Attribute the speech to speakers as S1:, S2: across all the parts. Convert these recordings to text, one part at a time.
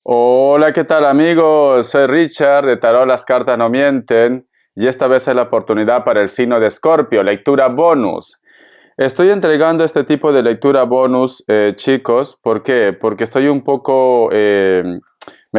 S1: Hola, ¿qué tal amigos? Soy Richard de Tarot Las Cartas No Mienten y esta vez es la oportunidad para el signo de Escorpio, lectura bonus. Estoy entregando este tipo de lectura bonus, chicos. ¿Por qué? Porque estoy un poco, me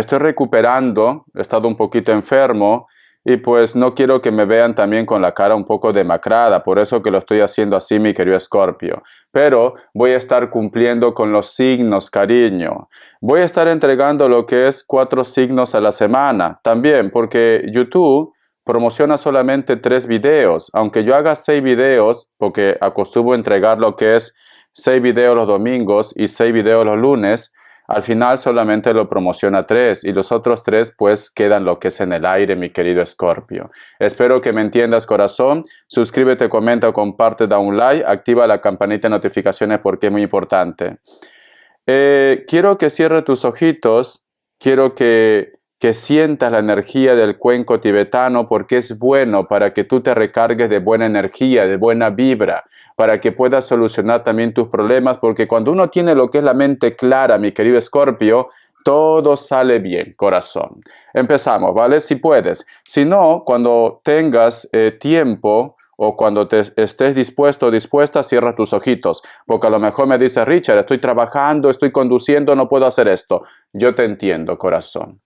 S1: estoy recuperando, he estado un poquito enfermo y pues no quiero que me vean también con la cara un poco demacrada, por eso que lo estoy haciendo así, mi querido Escorpio. Pero voy a estar cumpliendo con los signos, cariño. Voy a estar entregando lo que es 4 signos a la semana, también porque YouTube promociona solamente 3 videos, aunque yo haga 6 videos, porque acostumbro entregar lo que es 6 videos los domingos y 6 videos los lunes, al final solamente lo promociona 3 y los otros 3 pues quedan lo que es en el aire, mi querido Escorpio. Espero que me entiendas, corazón. Suscríbete, comenta, comparte, da un like, activa la campanita de notificaciones porque es muy importante. Quiero que cierres tus ojitos, quiero que sientas la energía del cuenco tibetano porque es bueno para que tú te recargues de buena energía, de buena vibra, para que puedas solucionar también tus problemas, porque cuando uno tiene lo que es la mente clara, mi querido Escorpio, todo sale bien, corazón. Empezamos, ¿vale? Si puedes. Si no, cuando tengas tiempo o cuando estés dispuesto o dispuesta, cierra tus ojitos, porque a lo mejor me dice Richard, estoy trabajando, estoy conduciendo, no puedo hacer esto. Yo te entiendo, corazón.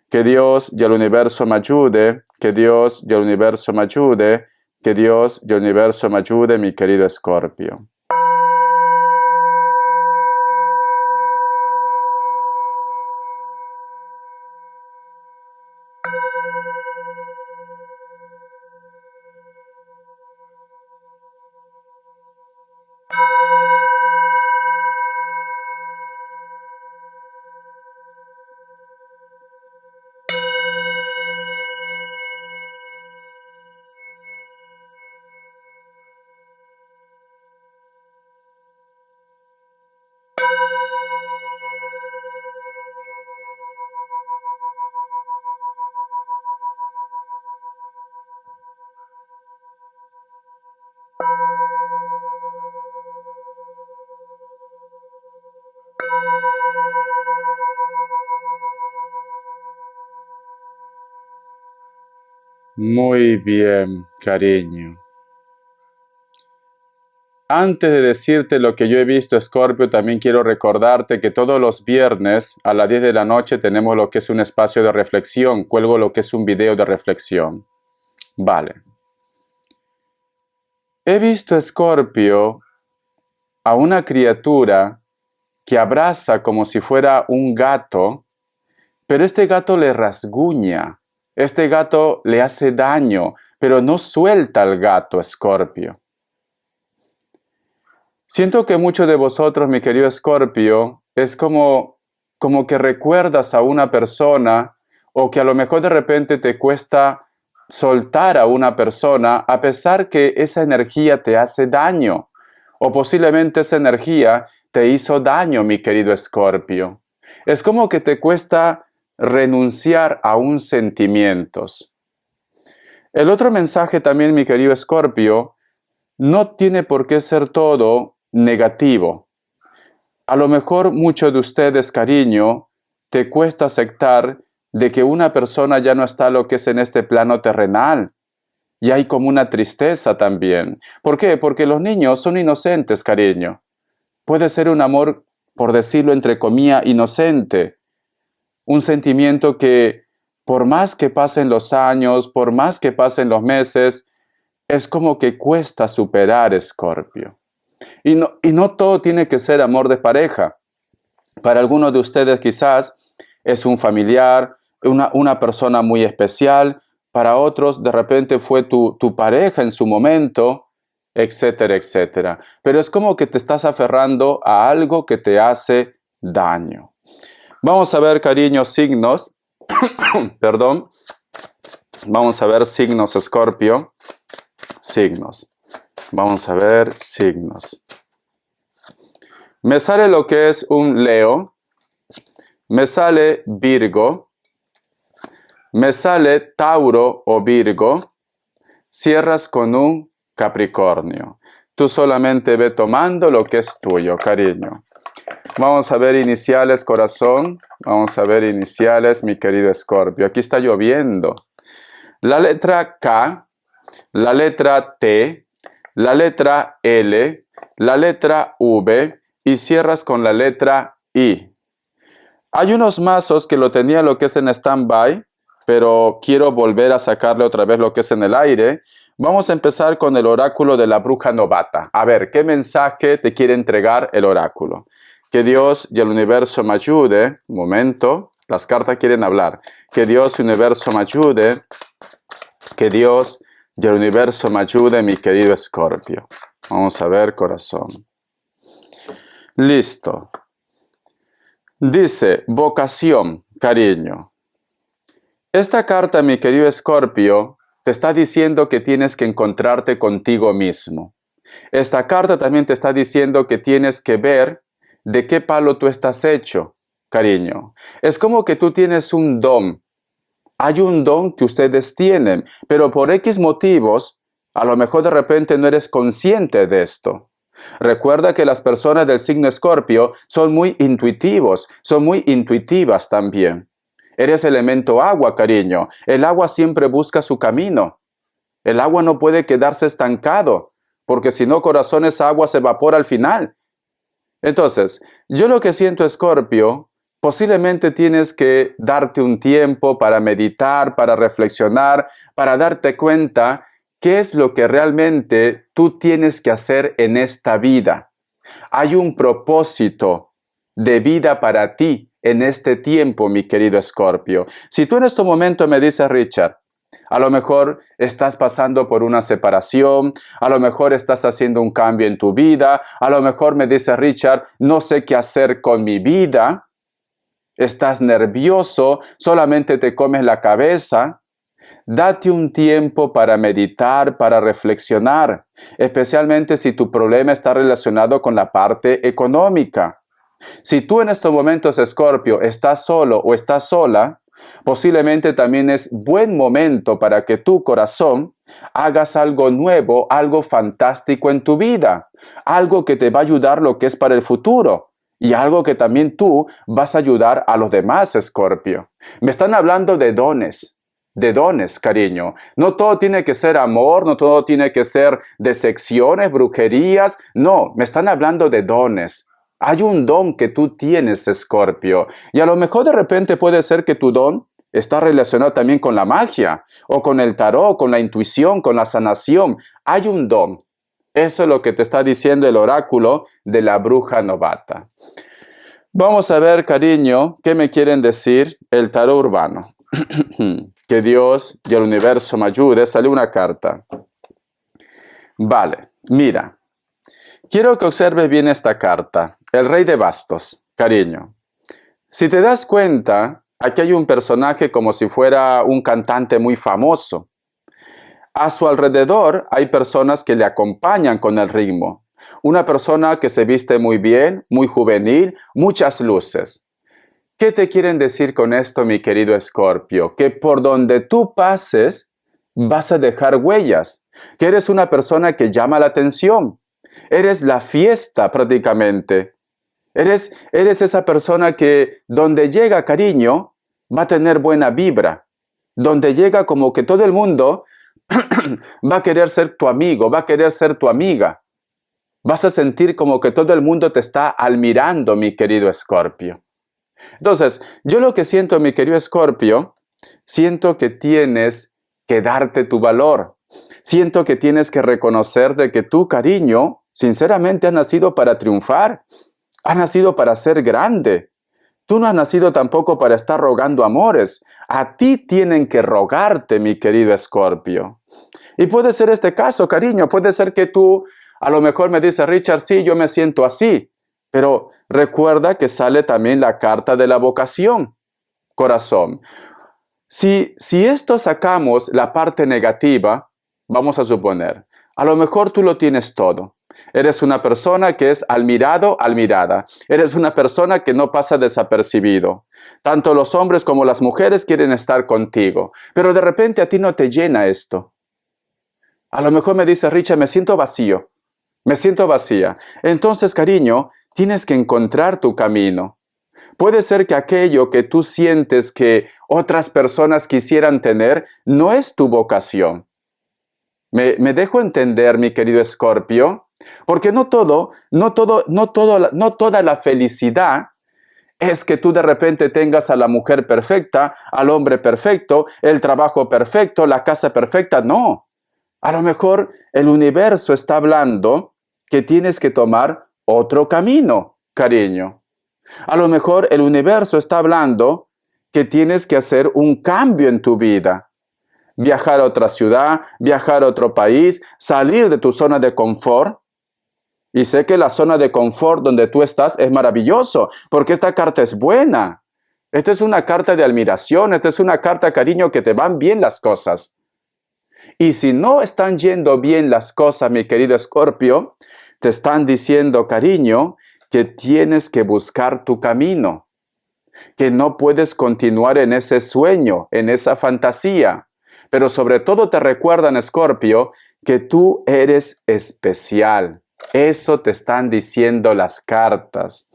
S1: Que Dios y el universo me ayude, que Dios y el universo me ayude, que Dios y el universo me ayude, mi querido Escorpio. Muy bien, cariño. Antes de decirte lo que yo he visto, Escorpio, también quiero recordarte que todos los viernes a las 10 de la noche tenemos lo que es un espacio de reflexión. Cuelgo lo que es un video de reflexión. Vale. He visto, Escorpio, a una criatura que abraza como si fuera un gato, pero este gato le rasguña. Este gato le hace daño, pero no suelta al gato, Escorpio. Siento que muchos de vosotros, mi querido Escorpio, es como que recuerdas a una persona o que a lo mejor de repente te cuesta soltar a una persona a pesar que esa energía te hace daño. O posiblemente esa energía te hizo daño, mi querido Escorpio. Es como que te cuesta renunciar a un sentimientos. El otro mensaje también, mi querido Escorpio, no tiene por qué ser todo negativo. A lo mejor muchos de ustedes, cariño, te cuesta aceptar de que una persona ya no está lo que es en este plano terrenal. Y hay como una tristeza también. ¿Por qué? Porque los niños son inocentes, cariño. Puede ser un amor, por decirlo entre comillas, inocente. Un sentimiento que, por más que pasen los años, por más que pasen los meses, es como que cuesta superar, Escorpio. Y no todo tiene que ser amor de pareja. Para algunos de ustedes quizás es un familiar, una persona muy especial. Para otros de repente fue tu pareja en su momento, etcétera, etcétera. Pero es como que te estás aferrando a algo que te hace daño. Vamos a ver, cariño, signos. Perdón. Vamos a ver signos, Escorpio. Signos. Vamos a ver signos. Me sale lo que es un Leo. Me sale Virgo. Me sale Tauro o Virgo. Cierras con un Capricornio. Tú solamente ve tomando lo que es tuyo, cariño. Vamos a ver iniciales, corazón. Vamos a ver iniciales, mi querido Escorpio. Aquí está lloviendo. La letra K, la letra T, la letra L, la letra V y cierras con la letra I. Hay unos mazos que lo tenía lo que es en stand-by, pero quiero volver a sacarle otra vez lo que es en el aire. Vamos a empezar con el oráculo de la bruja novata. A ver, ¿qué mensaje te quiere entregar el oráculo? Que Dios y el universo me ayude. Un momento, las cartas quieren hablar. Que Dios y el universo me ayude. Que Dios y el universo me ayude, mi querido Escorpio. Vamos a ver, corazón. Listo. Dice, vocación, cariño. Esta carta, mi querido Escorpio, te está diciendo que tienes que encontrarte contigo mismo. Esta carta también te está diciendo que tienes que ver de qué palo tú estás hecho, cariño. Es como que tú tienes un don. Hay un don que ustedes tienen, pero por X motivos, a lo mejor de repente no eres consciente de esto. Recuerda que las personas del signo Escorpio son muy intuitivos, son muy intuitivas también. Eres elemento agua, cariño. El agua siempre busca su camino. El agua no puede quedarse estancado, porque si no, corazón, esa agua se evapora al final. Entonces, yo lo que siento, Escorpio, posiblemente tienes que darte un tiempo para meditar, para reflexionar, para darte cuenta qué es lo que realmente tú tienes que hacer en esta vida. Hay un propósito de vida para ti en este tiempo, mi querido Escorpio. Si tú en este momento me dices, Richard, a lo mejor estás pasando por una separación, a lo mejor estás haciendo un cambio en tu vida, a lo mejor me dice Richard, no sé qué hacer con mi vida, estás nervioso, solamente te comes la cabeza. Date un tiempo para meditar, para reflexionar, especialmente si tu problema está relacionado con la parte económica. Si tú en estos momentos, Escorpio, estás solo o estás sola, posiblemente también es buen momento para que tu corazón hagas algo nuevo, algo fantástico en tu vida, algo que te va a ayudar lo que es para el futuro y algo que también tú vas a ayudar a los demás, Escorpio. Me están hablando de dones, cariño. No todo tiene que ser amor, no todo tiene que ser decepciones, brujerías. No, me están hablando de dones. Hay un don que tú tienes, Escorpio. Y a lo mejor de repente puede ser que tu don está relacionado también con la magia, o con el tarot, con la intuición, con la sanación. Hay un don. Eso es lo que te está diciendo el oráculo de la bruja novata. Vamos a ver, cariño, qué me quieren decir el tarot urbano. Que Dios y el universo me ayude. Sale una carta. Vale, mira. Quiero que observes bien esta carta. El rey de bastos, cariño. Si te das cuenta, aquí hay un personaje como si fuera un cantante muy famoso. A su alrededor hay personas que le acompañan con el ritmo. Una persona que se viste muy bien, muy juvenil, muchas luces. ¿Qué te quieren decir con esto, mi querido Escorpio? Que por donde tú pases, vas a dejar huellas. Que eres una persona que llama la atención. Eres la fiesta prácticamente. Eres esa persona que donde llega, cariño, va a tener buena vibra. Donde llega como que todo el mundo va a querer ser tu amigo, va a querer ser tu amiga. Vas a sentir como que todo el mundo te está admirando, mi querido Escorpio. Entonces, yo lo que siento, mi querido Escorpio, siento que tienes que darte tu valor. Siento que tienes que reconocer de que tu cariño, sinceramente, has nacido para triunfar. Has nacido para ser grande. Tú no has nacido tampoco para estar rogando amores. A ti tienen que rogarte, mi querido Escorpio. Y puede ser este caso, cariño. Puede ser que tú a lo mejor me dices, Richard, sí, yo me siento así. Pero recuerda que sale también la carta de la vocación, corazón. Si esto sacamos la parte negativa, vamos a suponer, a lo mejor tú lo tienes todo. Eres una persona que es admirado, admirada. Eres una persona que no pasa desapercibido. Tanto los hombres como las mujeres quieren estar contigo. Pero de repente a ti no te llena esto. A lo mejor me dice, Richard, me siento vacío. Me siento vacía. Entonces, cariño, tienes que encontrar tu camino. Puede ser que aquello que tú sientes que otras personas quisieran tener no es tu vocación. ¿Me dejo entender, mi querido Escorpio? Porque no toda la felicidad es que tú de repente tengas a la mujer perfecta, al hombre perfecto, el trabajo perfecto, la casa perfecta. No. A lo mejor el universo está hablando que tienes que tomar otro camino, cariño. A lo mejor el universo está hablando que tienes que hacer un cambio en tu vida. Viajar a otra ciudad, viajar a otro país, salir de tu zona de confort. Y sé que la zona de confort donde tú estás es maravilloso, porque esta carta es buena. Esta es una carta de admiración, esta es una carta, cariño, que te van bien las cosas. Y si no están yendo bien las cosas, mi querido Escorpio, te están diciendo, cariño, que tienes que buscar tu camino, que no puedes continuar en ese sueño, en esa fantasía. Pero sobre todo te recuerdan, Escorpio, que tú eres especial. Eso te están diciendo las cartas.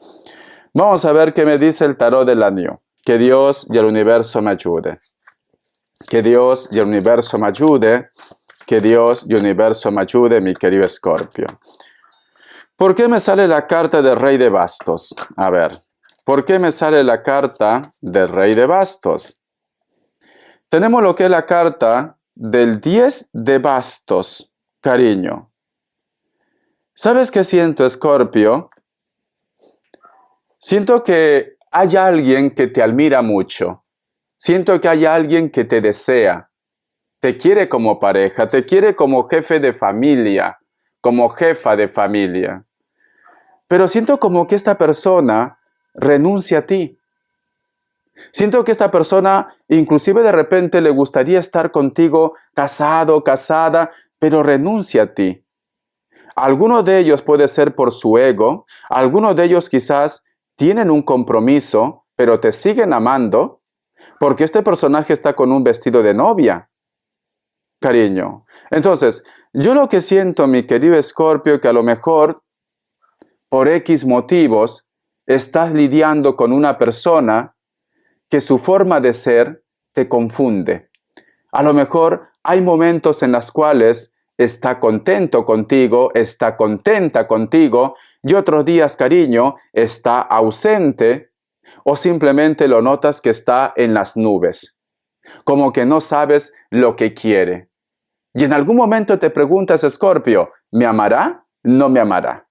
S1: Vamos a ver qué me dice el tarot del año. Que Dios y el universo me ayude. Que Dios y el universo me ayude. Que Dios y el universo me ayude, mi querido Escorpio. ¿Por qué me sale la carta del Rey de Bastos? A ver, ¿por qué me sale la carta del Rey de Bastos? Tenemos lo que es la carta del 10 de Bastos, cariño. ¿Sabes qué siento, Escorpio? Siento que hay alguien que te admira mucho. Siento que hay alguien que te desea. Te quiere como pareja, te quiere como jefe de familia, como jefa de familia. Pero siento como que esta persona renuncia a ti. Siento que esta persona inclusive de repente le gustaría estar contigo casado, casada, pero renuncia a ti. Algunos de ellos puede ser por su ego, algunos de ellos quizás tienen un compromiso, pero te siguen amando, porque este personaje está con un vestido de novia, cariño. Entonces, yo lo que siento, mi querido Escorpio, que a lo mejor, por X motivos, estás lidiando con una persona que su forma de ser te confunde. A lo mejor hay momentos en los cuales está contento contigo, está contenta contigo, y otros días, cariño, está ausente, o simplemente lo notas que está en las nubes, como que no sabes lo que quiere. Y en algún momento te preguntas, Escorpio, ¿me amará? ¿No me amará?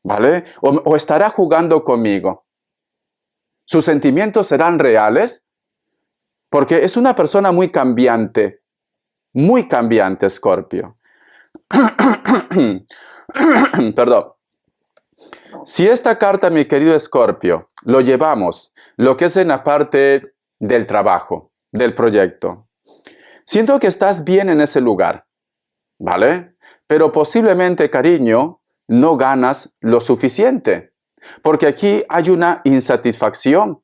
S1: ¿Vale? ¿O estará jugando conmigo? ¿Sus sentimientos serán reales? Porque es una persona muy cambiante, Escorpio. Perdón. Si esta carta, mi querido Escorpio, lo llevamos, lo que es en la parte del trabajo, del proyecto, siento que estás bien en ese lugar, ¿vale? Pero posiblemente, cariño, no ganas lo suficiente, porque aquí hay una insatisfacción.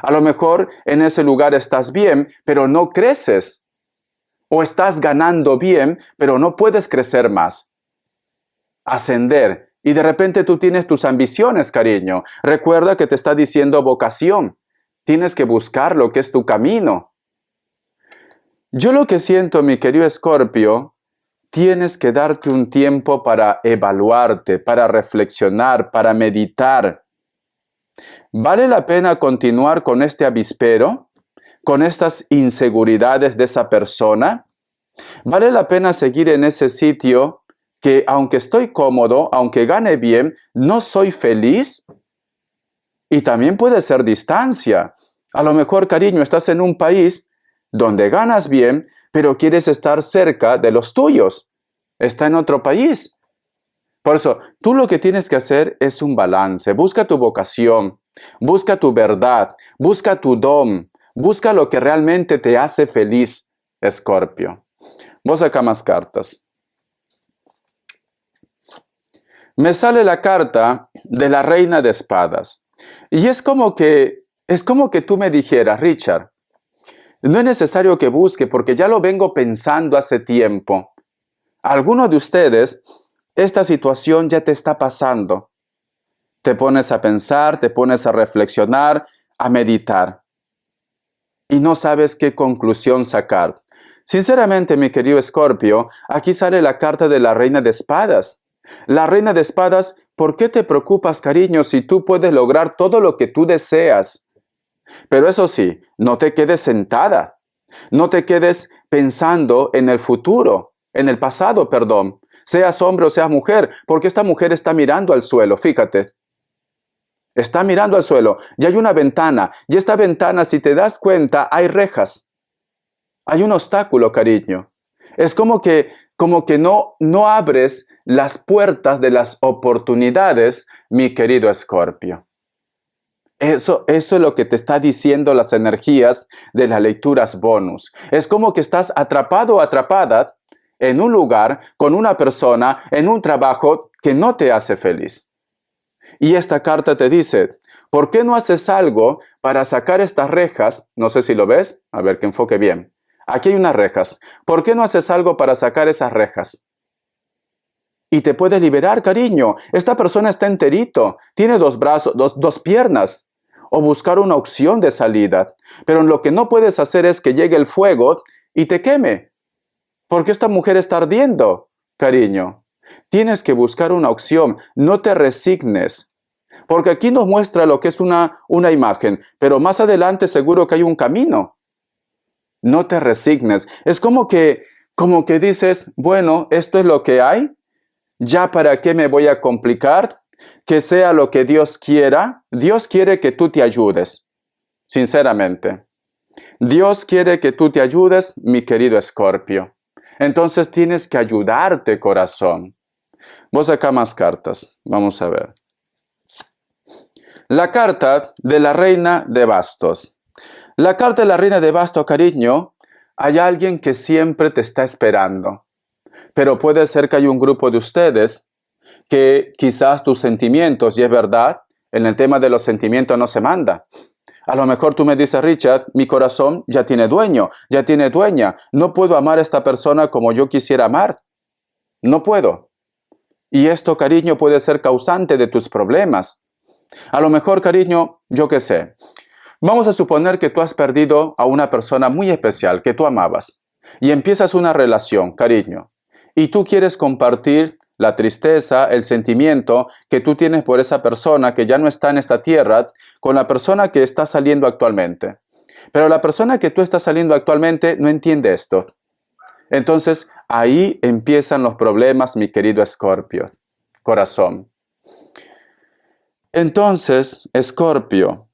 S1: A lo mejor en ese lugar estás bien, pero no creces. O estás ganando bien, pero no puedes crecer más. Ascender. Y de repente tú tienes tus ambiciones, cariño. Recuerda que te está diciendo vocación. Tienes que buscar lo que es tu camino. Yo lo que siento, mi querido Escorpio, tienes que darte un tiempo para evaluarte, para reflexionar, para meditar. ¿Vale la pena continuar con este avispero? ¿Con estas inseguridades de esa persona? ¿Vale la pena seguir en ese sitio que aunque estoy cómodo, aunque gane bien, no soy feliz? Y también puede ser distancia. A lo mejor, cariño, estás en un país donde ganas bien, pero quieres estar cerca de los tuyos. Está en otro país. Por eso, tú lo que tienes que hacer es un balance. Busca tu vocación, busca tu verdad, busca tu don, busca lo que realmente te hace feliz, Escorpio. Vos acá más cartas. Me sale la carta de la Reina de Espadas. Y es como que tú me dijeras, Richard, no es necesario que busque porque ya lo vengo pensando hace tiempo. A alguno de ustedes, esta situación ya te está pasando. te pones a pensar, te pones a reflexionar, a meditar. Y no sabes qué conclusión sacar. Sinceramente, mi querido Escorpio, aquí sale la carta de la Reina de Espadas. La Reina de Espadas, ¿por qué te preocupas, cariño, si tú puedes lograr todo lo que tú deseas? Pero eso sí, no te quedes sentada. No te quedes pensando en el futuro, en el pasado, perdón. Seas hombre o seas mujer, porque esta mujer está mirando al suelo, fíjate. Está mirando al suelo. Y hay una ventana. Y esta ventana, si te das cuenta, hay rejas. Hay un obstáculo, cariño. Es como que no abres las puertas de las oportunidades, mi querido Escorpio. Eso es lo que te está diciendo las energías de las lecturas bonus. Es como que estás atrapado o atrapada en un lugar, con una persona, en un trabajo que no te hace feliz. Y esta carta te dice, ¿por qué no haces algo para sacar estas rejas? No sé si lo ves, a ver que enfoque bien. Aquí hay unas rejas. ¿Por qué no haces algo para sacar esas rejas? Y te puedes liberar, cariño. Esta persona está enterito, tiene 2 brazos, dos piernas. O buscar una opción de salida. Pero lo que no puedes hacer es que llegue el fuego y te queme. Porque esta mujer está ardiendo, cariño. Tienes que buscar una opción, no te resignes. Porque aquí nos muestra lo que es una imagen, pero más adelante seguro que hay un camino. No te resignes. Es como que dices, bueno, esto es lo que hay. ¿Ya para qué me voy a complicar? Que sea lo que Dios quiera. Dios quiere que tú te ayudes, sinceramente. Dios quiere que tú te ayudes, mi querido Escorpio. Entonces tienes que ayudarte, corazón. Vos acá más cartas. Vamos a ver. La carta de la Reina de Bastos. La carta de la Reina de Bastos, cariño, hay alguien que siempre te está esperando. Pero puede ser que hay un grupo de ustedes que quizás tus sentimientos, y es verdad, en el tema de los sentimientos no se manda. A lo mejor tú me dices, Richard, mi corazón ya tiene dueño, ya tiene dueña. No puedo amar a esta persona como yo quisiera amar. No puedo. Y esto, cariño, puede ser causante de tus problemas. A lo mejor, cariño, yo qué sé. Vamos a suponer que tú has perdido a una persona muy especial que tú amabas. Y empiezas una relación, cariño. Y tú quieres compartir la tristeza, el sentimiento que tú tienes por esa persona que ya no está en esta tierra, con la persona que está saliendo actualmente. Pero la persona que tú estás saliendo actualmente no entiende esto. Entonces, ahí empiezan los problemas, mi querido Escorpio, corazón. Entonces, Escorpio,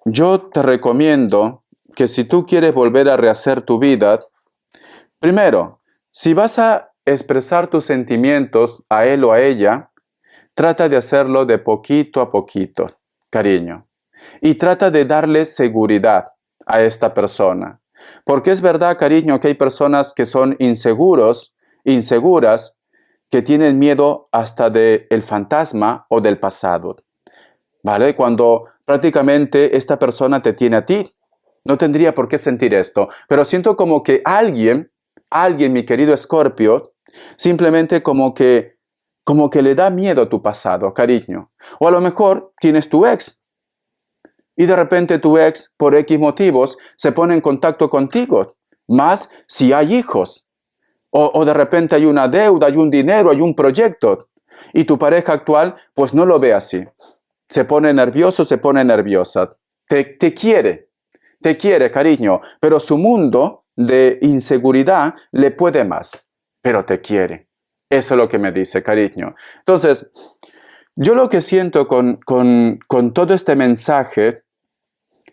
S1: yo te recomiendo que si tú quieres volver a rehacer tu vida, primero, si vas a expresar tus sentimientos a él o a ella, trata de hacerlo de poquito a poquito, cariño. Y trata de darle seguridad a esta persona. Porque es verdad, cariño, que hay personas que son inseguras, que tienen miedo hasta del fantasma o del pasado. ¿Vale? Cuando prácticamente esta persona te tiene a ti. No tendría por qué sentir esto. Pero siento como que alguien, mi querido Escorpio, simplemente como que le da miedo a tu pasado, cariño. O a lo mejor tienes tu ex. Y de repente tu ex, por X motivos, se pone en contacto contigo. Más si hay hijos. O de repente hay una deuda, hay un dinero, hay un proyecto. Y tu pareja actual, pues no lo ve así. Se pone nervioso, se pone nerviosa. Te quiere, cariño. Pero su mundo de inseguridad le puede más. Pero te quiere. Eso es lo que me dice, cariño. Entonces, yo lo que siento con todo este mensaje,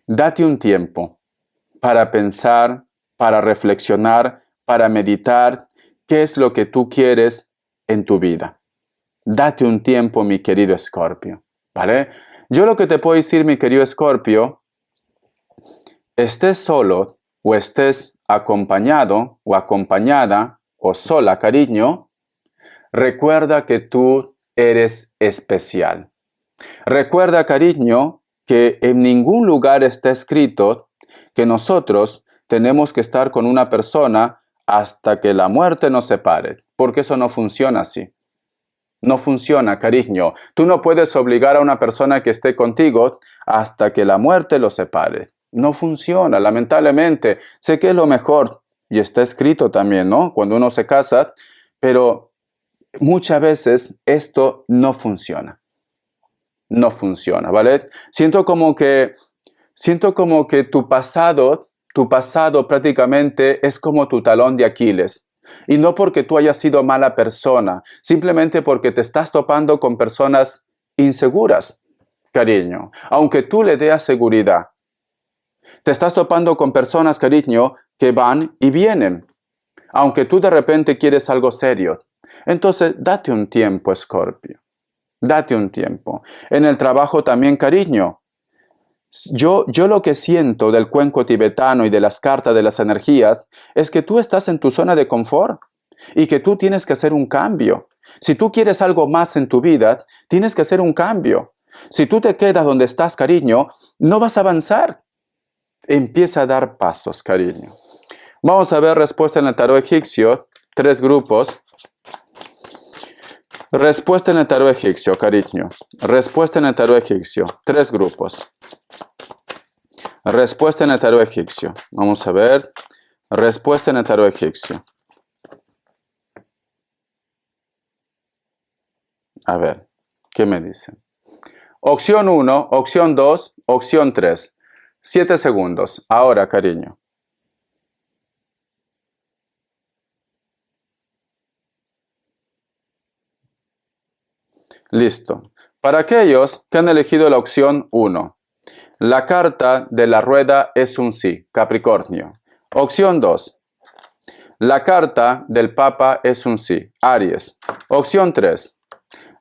S1: date un tiempo para pensar, para reflexionar, para meditar, qué es lo que tú quieres en tu vida. Date un tiempo, mi querido Escorpio, ¿vale? Yo lo que te puedo decir, mi querido Escorpio, estés solo o estés acompañado o acompañada o sola, cariño, recuerda que tú eres especial. Recuerda, cariño, que en ningún lugar está escrito que nosotros tenemos que estar con una persona hasta que la muerte nos separe, porque eso no funciona así. No funciona, cariño. Tú no puedes obligar a una persona que esté contigo hasta que la muerte los separe. No funciona, lamentablemente. Sé que es lo mejor, y está escrito también, ¿no? Cuando uno se casa, pero muchas veces esto no funciona. No funciona, ¿vale? Siento como que tu pasado prácticamente es como tu talón de Aquiles. Y no porque tú hayas sido mala persona, simplemente porque te estás topando con personas inseguras, cariño. Aunque tú le des seguridad, te estás topando con personas, cariño, que van y vienen. Aunque tú de repente quieres algo serio. Entonces, date un tiempo, Escorpio. Date un tiempo. En el trabajo también, cariño. Yo lo que siento del cuenco tibetano y de las cartas de las energías es que tú estás en tu zona de confort y que tú tienes que hacer un cambio. Si tú quieres algo más en tu vida, tienes que hacer un cambio. Si tú te quedas donde estás, cariño, no vas a avanzar. Empieza a dar pasos, cariño. Vamos a ver respuesta en el tarot egipcio, 3 grupos. Respuesta en el tarot egipcio, cariño. Respuesta en el tarot egipcio, 3 grupos. Respuesta en el tarot egipcio. Vamos a ver. Respuesta en el tarot egipcio. A ver, ¿qué me dicen? Opción 1, opción 2, opción 3. 7 segundos. Ahora, cariño. Listo. Para aquellos que han elegido la opción 1. La carta de la rueda es un sí, Capricornio. Opción 2. La carta del Papa es un sí, Aries. Opción 3.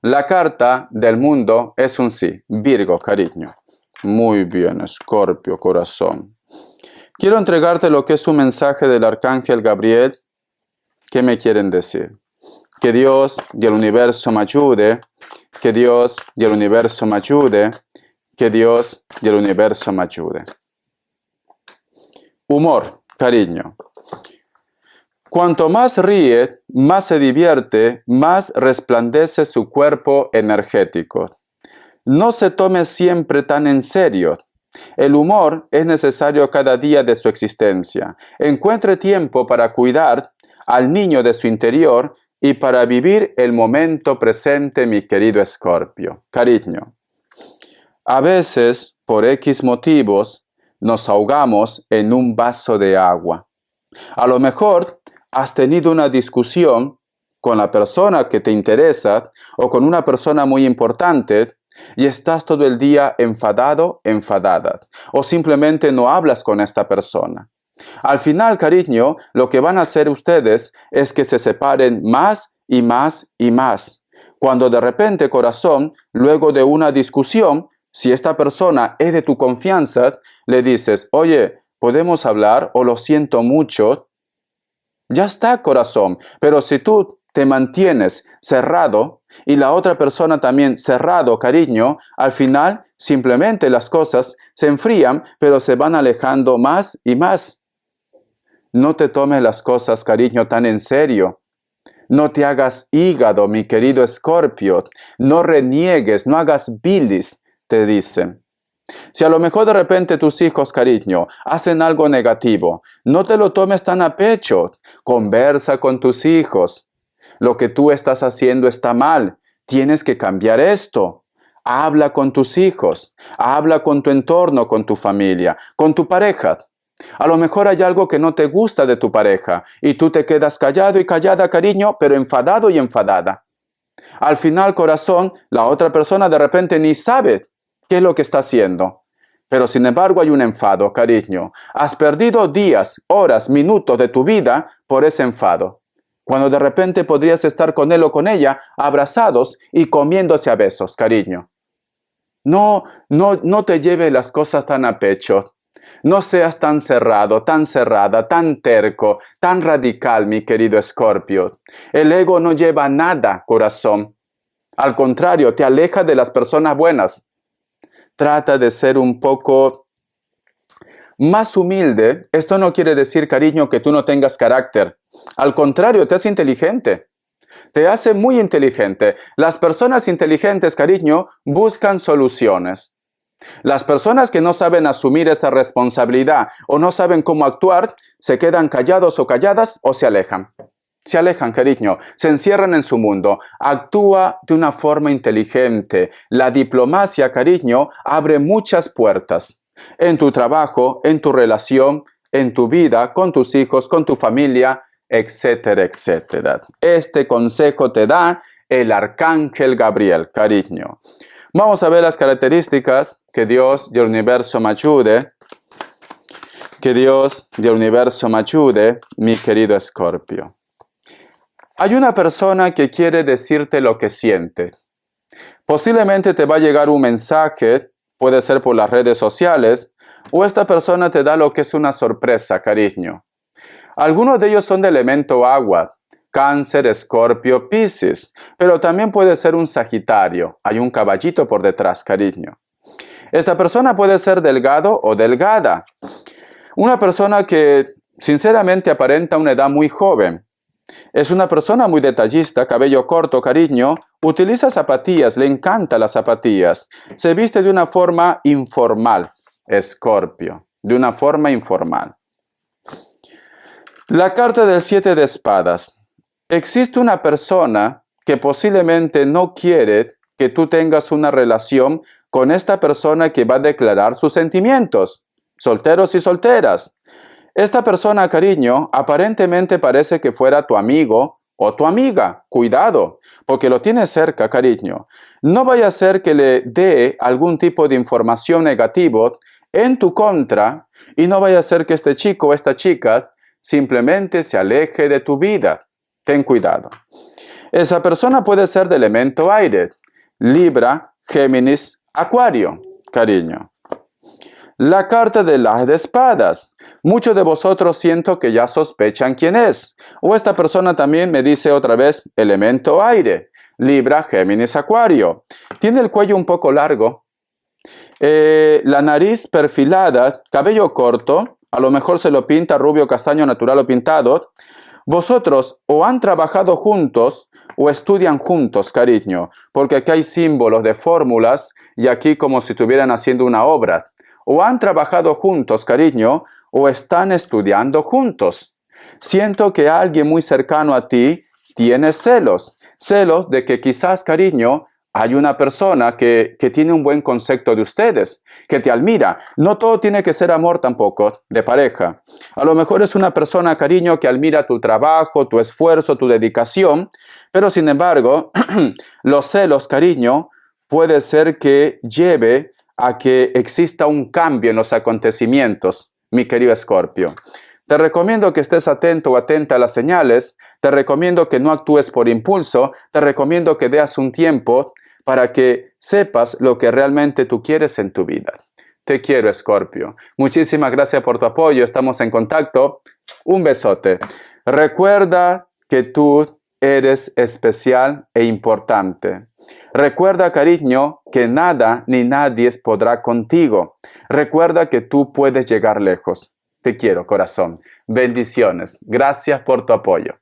S1: La carta del mundo es un sí, Virgo, cariño. Muy bien, Escorpio, corazón. Quiero entregarte lo que es un mensaje del Arcángel Gabriel. ¿Qué me quieren decir? Que Dios y el universo me ayude. Que Dios y el universo me ayude. Que Dios y el universo me ayude. Humor, cariño. Cuanto más ríe, más se divierte, más resplandece su cuerpo energético. No se tome siempre tan en serio. El humor es necesario cada día de su existencia. Encuentre tiempo para cuidar al niño de su interior y para vivir el momento presente, mi querido Escorpio. Cariño. A veces, por X motivos, nos ahogamos en un vaso de agua. A lo mejor has tenido una discusión con la persona que te interesa o con una persona muy importante y estás todo el día enfadado, enfadada, o simplemente no hablas con esta persona. Al final, cariño, lo que van a hacer ustedes es que se separen más y más y más. Cuando de repente, corazón, luego de una discusión, si esta persona es de tu confianza, le dices, oye, ¿podemos hablar? O lo siento mucho. Ya está, corazón. Pero si tú te mantienes cerrado y la otra persona también cerrado, cariño, al final simplemente las cosas se enfrían, pero se van alejando más y más. No te tomes las cosas, cariño, tan en serio. No te hagas hígado, mi querido Escorpio. No reniegues, no hagas bilis, te dicen. Si a lo mejor de repente tus hijos, cariño, hacen algo negativo, no te lo tomes tan a pecho. Conversa con tus hijos. Lo que tú estás haciendo está mal. Tienes que cambiar esto. Habla con tus hijos. Habla con tu entorno, con tu familia, con tu pareja. A lo mejor hay algo que no te gusta de tu pareja y tú te quedas callado y callada, cariño, pero enfadado y enfadada. Al final, corazón, la otra persona de repente ni sabe qué es lo que está haciendo. Pero sin embargo hay un enfado, cariño. Has perdido días, horas, minutos de tu vida por ese enfado. Cuando de repente podrías estar con él o con ella abrazados y comiéndose a besos, cariño. No te lleves las cosas tan a pecho. No seas tan cerrado, tan cerrada, tan terco, tan radical, mi querido Escorpio. El ego no lleva a nada, corazón. Al contrario, te aleja de las personas buenas. Trata de ser un poco más humilde. Esto no quiere decir, cariño, que tú no tengas carácter. Al contrario, te hace inteligente. Te hace muy inteligente. Las personas inteligentes, cariño, buscan soluciones. Las personas que no saben asumir esa responsabilidad o no saben cómo actuar, se quedan callados o calladas o se alejan. Se alejan, cariño, se encierran en su mundo. Actúa de una forma inteligente. La diplomacia, cariño, abre muchas puertas. En tu trabajo, en tu relación, en tu vida, con tus hijos, con tu familia, etcétera, etcétera. Este consejo te da el arcángel Gabriel, cariño. Vamos a ver las características. Que Dios y el universo me ayude. Que Dios y el universo me ayude, mi querido Escorpio. Hay una persona que quiere decirte lo que siente. Posiblemente te va a llegar un mensaje, puede ser por las redes sociales, o esta persona te da lo que es una sorpresa, cariño. Algunos de ellos son de elemento agua, Cáncer, Escorpio, Piscis, pero también puede ser un Sagitario. Hay un caballito por detrás, cariño. Esta persona puede ser delgado o delgada. Una persona que sinceramente aparenta una edad muy joven. Es una persona muy detallista, cabello corto, cariño, utiliza zapatillas, le encantan las zapatillas. Se viste de una forma informal, Escorpio, de una forma informal. La carta del 7 de espadas. Existe una persona que posiblemente no quiere que tú tengas una relación con esta persona que va a declarar sus sentimientos. Solteros y solteras. Esta persona, cariño, aparentemente parece que fuera tu amigo o tu amiga. Cuidado, porque lo tienes cerca, cariño. No vaya a ser que le dé algún tipo de información negativa en tu contra y no vaya a ser que este chico o esta chica simplemente se aleje de tu vida. Ten cuidado. Esa persona puede ser de elemento aire. Libra, Géminis, Acuario, cariño. La carta del as de espadas. Muchos de vosotros siento que ya sospechan quién es. O esta persona también me dice otra vez elemento aire. Libra, Géminis, Acuario. Tiene el cuello un poco largo. La nariz perfilada, cabello corto. A lo mejor se lo pinta rubio, castaño, natural o pintado. Vosotros o han trabajado juntos o estudian juntos, cariño. Porque aquí hay símbolos de fórmulas y aquí como si estuvieran haciendo una obra. O han trabajado juntos, cariño, o están estudiando juntos. Siento que alguien muy cercano a ti tiene celos. Celos de que quizás, cariño, hay una persona que tiene un buen concepto de ustedes, que te admira. No todo tiene que ser amor tampoco, de pareja. A lo mejor es una persona, cariño, que admira tu trabajo, tu esfuerzo, tu dedicación, pero sin embargo, los celos, cariño, puede ser que lleve a que exista un cambio en los acontecimientos, mi querido Escorpio. Te recomiendo que estés atento o atenta a las señales, te recomiendo que no actúes por impulso, te recomiendo que des un tiempo para que sepas lo que realmente tú quieres en tu vida. Te quiero, Escorpio. Muchísimas gracias por tu apoyo, estamos en contacto. Un besote. Recuerda que tú eres especial e importante. Recuerda, cariño, que nada ni nadie podrá contigo. Recuerda que tú puedes llegar lejos. Te quiero, corazón. Bendiciones. Gracias por tu apoyo.